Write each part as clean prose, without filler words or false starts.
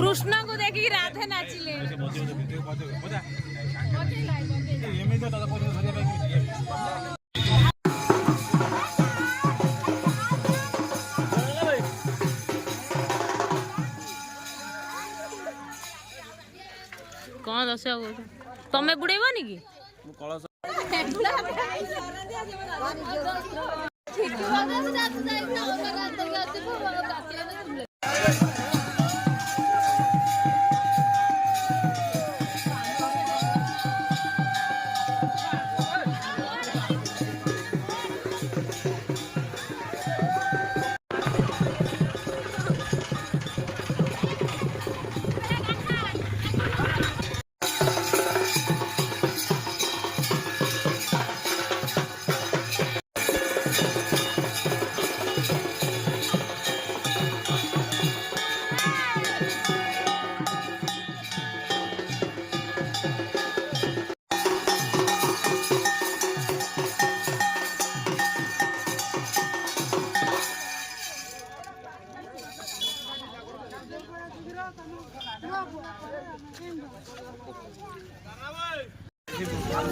कृष्ण को देखी राधे नाचिले कौन दस तमें बुड़ेबनी कि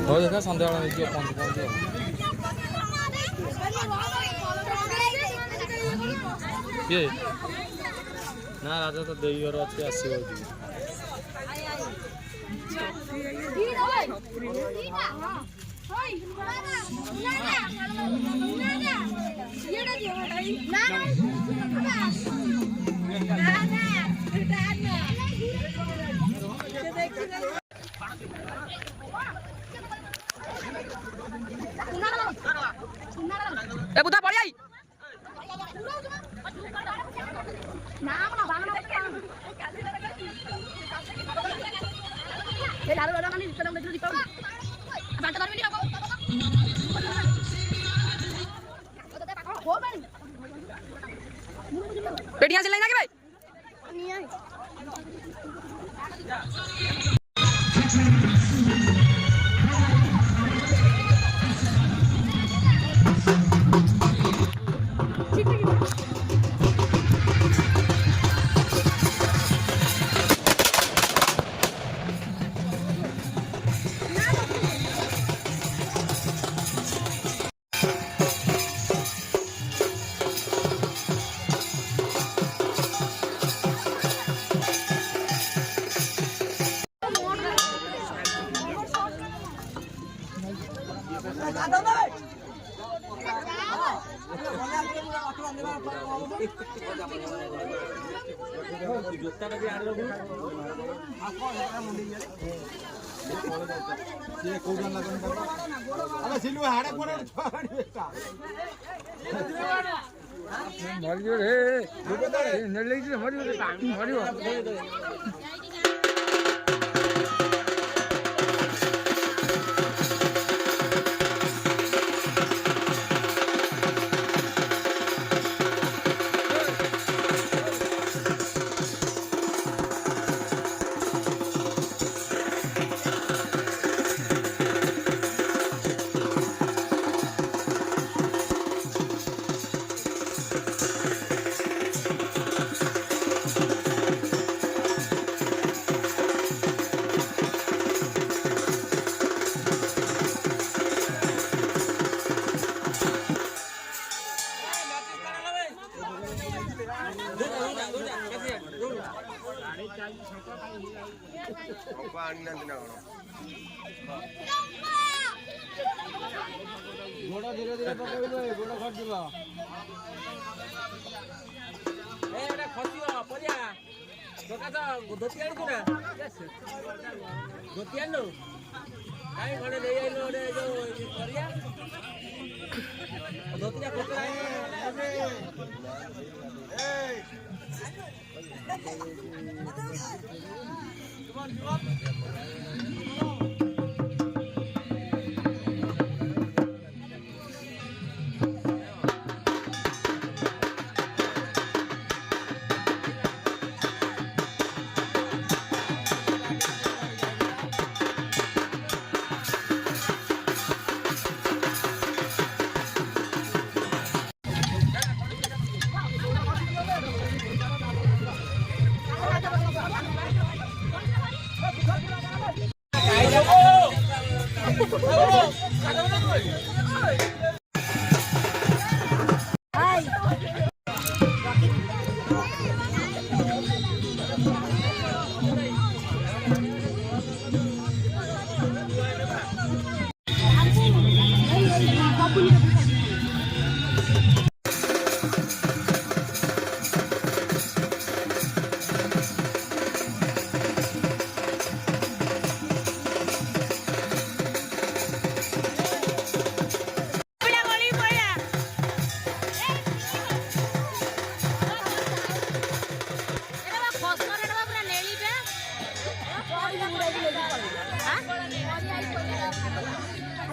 हो देखा संध्या बेला पहुंच पहुंच ये ना राजा तो देई घर अच्छे आसीबो ए बुधा पड़ जाई पेटियां से लेना के भाई गोड़ा धीरे धीरे पकड़ो गोड़ा खट दिबा ए एटा खसियो परिया टका त धोती आनु ना धोती आनु काई खणे ले आइलो रे जो परिया धोतीया पकड़ा ए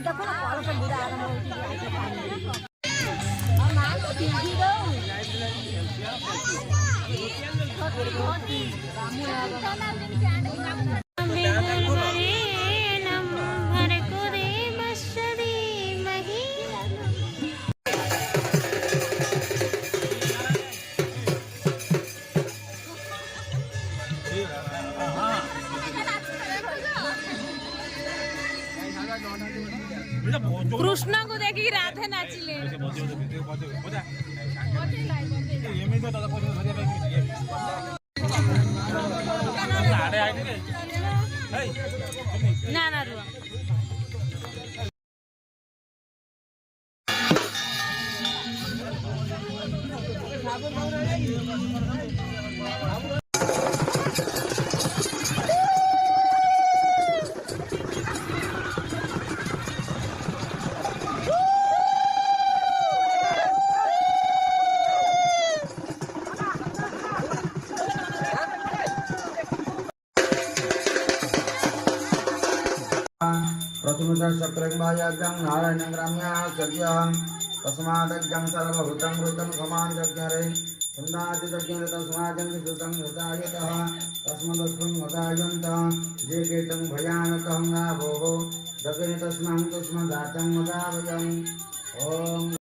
देखो ना कॉल पर बुरा आराम कृष्ण को देखी राधे नाचिले ना ना रुआ प्रथमतः सक्रंभायाजं नारायणं ग्राम्यः सद्यः तस्मादज्ञं सर्वभूतं मृतं समानजज्ञरे छन्दादितज्ञं तस्माजं विद्युतं हृदायतः तस्मदस्मं वदायन्त जे केतं भयानकं नाभोः जगति तस्मं तस्मदातं वदावयम् ॐ